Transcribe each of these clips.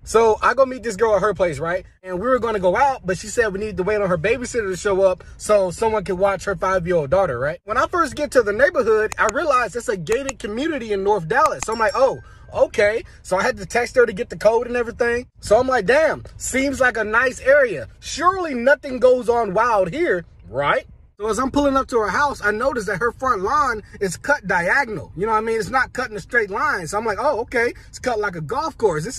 So I go meet this girl at her place, right? And we were going to go out, but she said we need to wait on her babysitter to show up so someone can watch her 5-year-old daughter, right? When I first get to the neighborhood, I realized it's a gated community in North Dallas. So I'm like, oh, okay. So I had to text her to get the code and everything. So I'm like, damn, seems like a nice area. Surely nothing goes on wild here, right? So as I'm pulling up to her house, I noticed that her front lawn is cut diagonal. You know what I mean? It's not cut in a straight line. So I'm like, oh, okay. It's cut like a golf course. This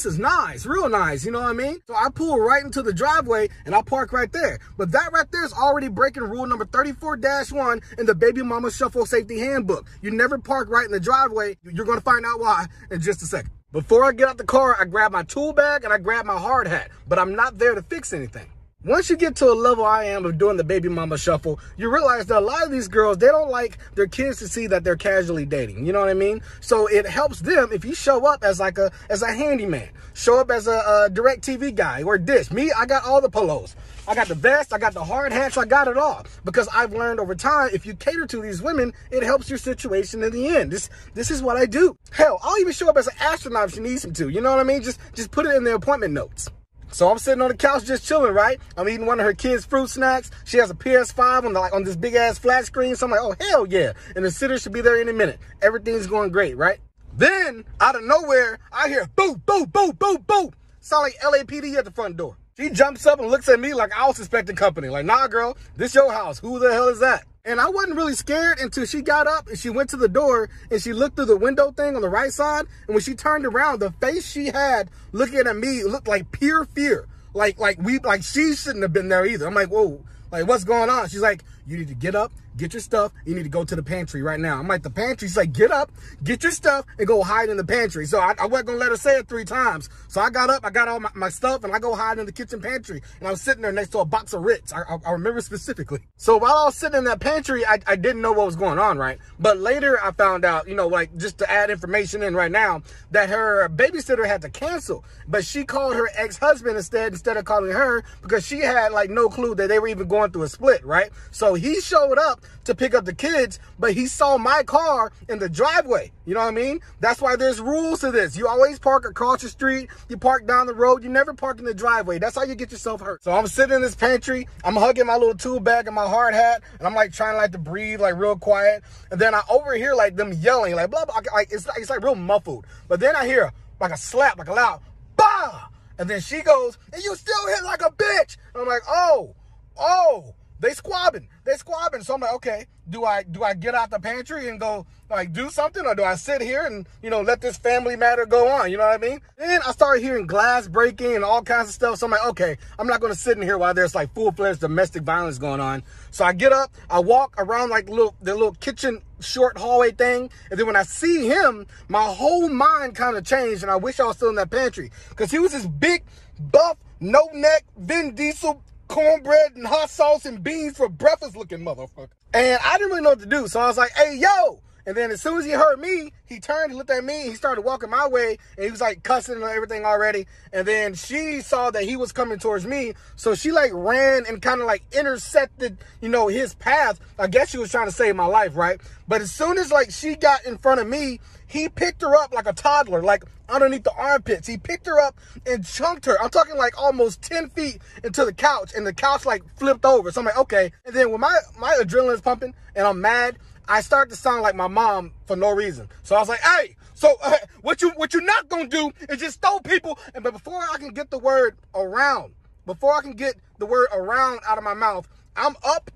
is nice, real nice. You know what I mean? So I pull right into the driveway and I park right there. But that right there is already breaking rule number 34-1 in the Baby Mama Shuffle Safety Handbook. You never park right in the driveway. You're going to find out why in just a second. Before I get out the car, I grab my tool bag and I grab my hard hat. But I'm not there to fix anything. Once you get to a level I am of doing the baby mama shuffle, you realize that a lot of these girls, they don't like their kids to see that they're casually dating. You know what I mean? So it helps them if you show up as like a handyman, show up as a direct TV guy or dish. Me, I got all the polos. I got the vest, I got the hard hats, I got it all. Because I've learned over time, if you cater to these women, it helps your situation in the end. This is what I do. Hell, I'll even show up as an astronaut if she needs me to. You know what I mean? Just put it in the appointment notes. So I'm sitting on the couch just chilling, right? I'm eating one of her kids' fruit snacks. She has a PS5 on this big ass flat screen. So I'm like, oh, hell yeah. And the sitter should be there any minute. Everything's going great, right? Then, out of nowhere, I hear boom, boom, boom, boom, boom. Sound like LAPD at the front door. She jumps up and looks at me like I was suspecting company. Like, nah, girl, this your house. Who the hell is that? And I wasn't really scared until she got up and she went to the door and she looked through the window thing on the right side. And when she turned around, the face she had looking at me looked like pure fear. Like she shouldn't have been there either. I'm like, whoa, like what's going on? She's like, you need to get up, get your stuff. You need to go to the pantry right now. I'm like, the pantry? She's like, get up, get your stuff and go hide in the pantry. So I wasn't going to let her say it 3 times. So I got up, I got all my stuff and I go hide in the kitchen pantry. And I was sitting there next to a box of Ritz. I remember specifically. So while I was sitting in that pantry, I didn't know what was going on, right? But later I found out, you know, like just to add information in right now, that her babysitter had to cancel. But she called her ex-husband instead of calling her because she had like no clue that they were even going through a split, right? So he showed up to pick up the kids, but he saw my car in the driveway. You know what I mean? That's why there's rules to this. You always park across the street. You park down the road. You never park in the driveway. That's how you get yourself hurt. So I'm sitting in this pantry. I'm hugging my little tool bag and my hard hat. And I'm like trying like to breathe like real quiet. And then I overhear like them yelling like blah, blah. Like it's like real muffled. But then I hear like a slap, like a loud bah. And then she goes, and you still hit like a bitch. And I'm like, oh. They squabbing. So I'm like, okay, do I get out the pantry and go like do something, or do I sit here and, you know, let this family matter go on? You know what I mean? Then I started hearing glass breaking and all kinds of stuff. So I'm like, okay, I'm not going to sit in here while there's like full-fledged domestic violence going on. So I get up, I walk around like the little kitchen short hallway thing. And then when I see him, my whole mind kind of changed. And I wish I was still in that pantry because he was this big, buff, no neck, Vin Diesel, cornbread and hot sauce and beans for breakfast looking motherfucker. And I didn't really know what to do. So I was like, hey, yo. And then as soon as he heard me, he turned and looked at me. And he started walking my way. And he was like cussing and everything already. And then she saw that he was coming towards me. So she like ran and kind of like intersected, you know, his path. I guess she was trying to save my life, right? But as soon as like she got in front of me, he picked her up like a toddler, like underneath the armpits. He picked her up and chunked her. I'm talking like almost 10 feet into the couch, and the couch like flipped over. So I'm like, okay. And then when my adrenaline's pumping and I'm mad, I start to sound like my mom for no reason. So I was like, hey, so what you not gonna do is just throw people. But before I can get the word around, out of my mouth, I'm up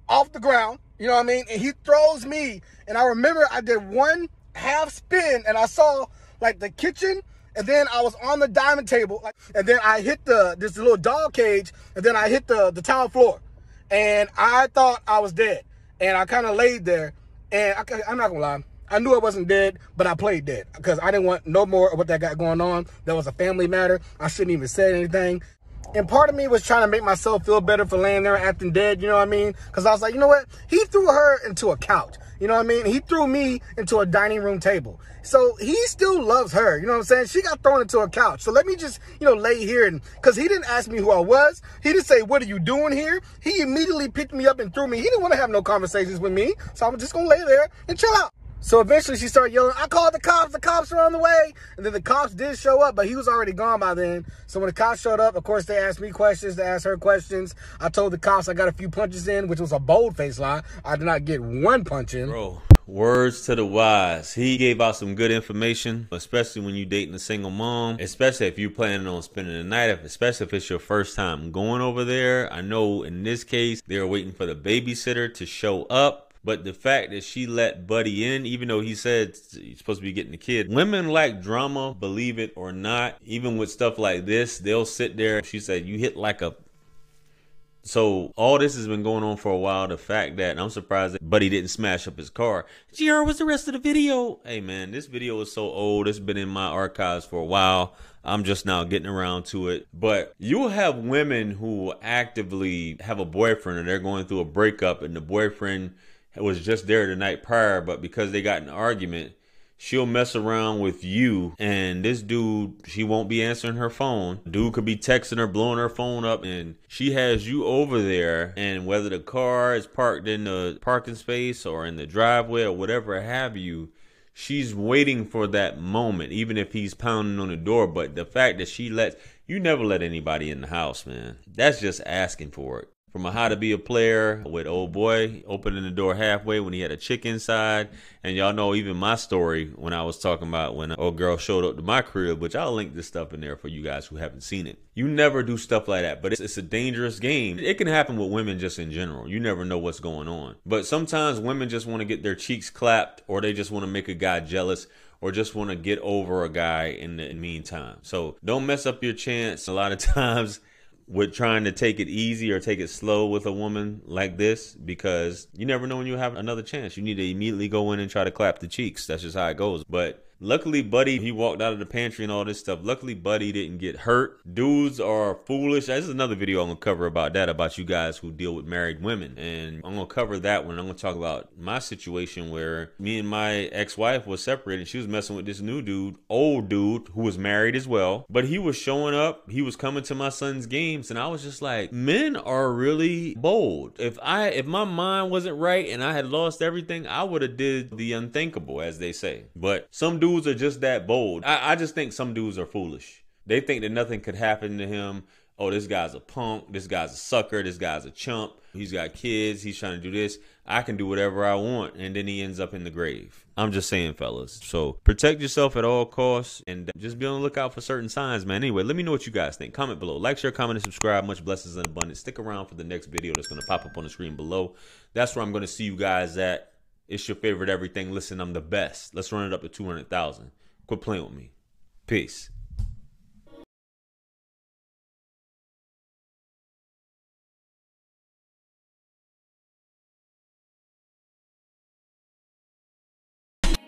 off the ground, you know what I mean? And he throws me. And I remember I did one half spin and I saw like the kitchen, and then I was on the dining table, and then I hit this little dog cage, and then I hit the tile floor, and I thought I was dead, and I kind of laid there, and I'm not gonna lie, I knew I wasn't dead, but I played dead because I didn't want no more of what that got going on. That was a family matter. I shouldn't even say anything. And part of me was trying to make myself feel better for laying there acting dead, you know what I mean? Because I was like, you know what? He threw her into a couch, you know what I mean? He threw me into a dining room table. So he still loves her, you know what I'm saying? She got thrown into a couch. So let me just, you know, lay here. And because he didn't ask me who I was. He didn't say, what are you doing here? He immediately picked me up and threw me. He didn't want to have no conversations with me. So I'm just going to lay there and chill out. So eventually she started yelling, I called the cops are on the way. And then the cops did show up, but he was already gone by then. So when the cops showed up, of course, they asked me questions, they asked her questions. I told the cops I got a few punches in, which was a bold-faced lie. I did not get one punch in. Bro, words to the wise. He gave out some good information, especially when you dating a single mom, especially if you're planning on spending the night, especially if it's your first time going over there. I know in this case, they were waiting for the babysitter to show up. But the fact that she let Buddy in, even though he said he's supposed to be getting the kid, women like drama, believe it or not. Even with stuff like this, they'll sit there. She said, you hit like a... So all this has been going on for a while. The fact that I'm surprised that Buddy didn't smash up his car. GR, what's the rest of the video? Hey man, this video is so old. It's been in my archives for a while. I'm just now getting around to it. But you'll have women who actively have a boyfriend and they're going through a breakup and the boyfriend was just there the night prior, but because they got in an argument, she'll mess around with you, and this dude, she won't be answering her phone. Dude could be texting her, blowing her phone up, and she has you over there, and whether the car is parked in the parking space or in the driveway or whatever have you, she's waiting for that moment, even if he's pounding on the door. But the fact that you never let anybody in the house, man, that's just asking for it. From a how to be a player with old boy opening the door halfway when he had a chick inside. And y'all know even my story when I was talking about when an old girl showed up to my crib, which I'll link this stuff in there for you guys who haven't seen it. You never do stuff like that, but it's a dangerous game. It can happen with women just in general. You never know what's going on. But sometimes women just want to get their cheeks clapped, or they just want to make a guy jealous, or just want to get over a guy in the meantime. So don't mess up your chance. A lot of times with trying to take it easy or take it slow with a woman like this, because you never know when you have another chance. You need to immediately go in and try to clap the cheeks. That's just how it goes. But luckily, Buddy, he walked out of the pantry and all this stuff. Luckily, Buddy didn't get hurt. Dudes are foolish. This is another video I'm going to cover about that, about you guys who deal with married women. And I'm going to cover that one. I'm going to talk about my situation where me and my ex-wife was separated. She was messing with this new dude, old dude, who was married as well. But he was showing up. He was coming to my son's games. And I was just like, men are really bold. If my mind wasn't right and I had lost everything, I would have did the unthinkable, as they say. But some dudes are just that bold. I just think some dudes are foolish. They think that nothing could happen to him. Oh, this guy's a punk. This guy's a sucker. This guy's a chump. He's got kids. He's trying to do this. I can do whatever I want. And then he ends up in the grave. I'm just saying, fellas. So protect yourself at all costs and just be on the lookout for certain signs, man. Anyway, let me know what you guys think. Comment below. Like, share, comment, and subscribe. Much blessings and abundance. Stick around for the next video that's going to pop up on the screen below. That's where I'm going to see you guys at. It's your favorite everything. Listen, I'm the best. Let's run it up to 200,000. Quit playing with me. Peace.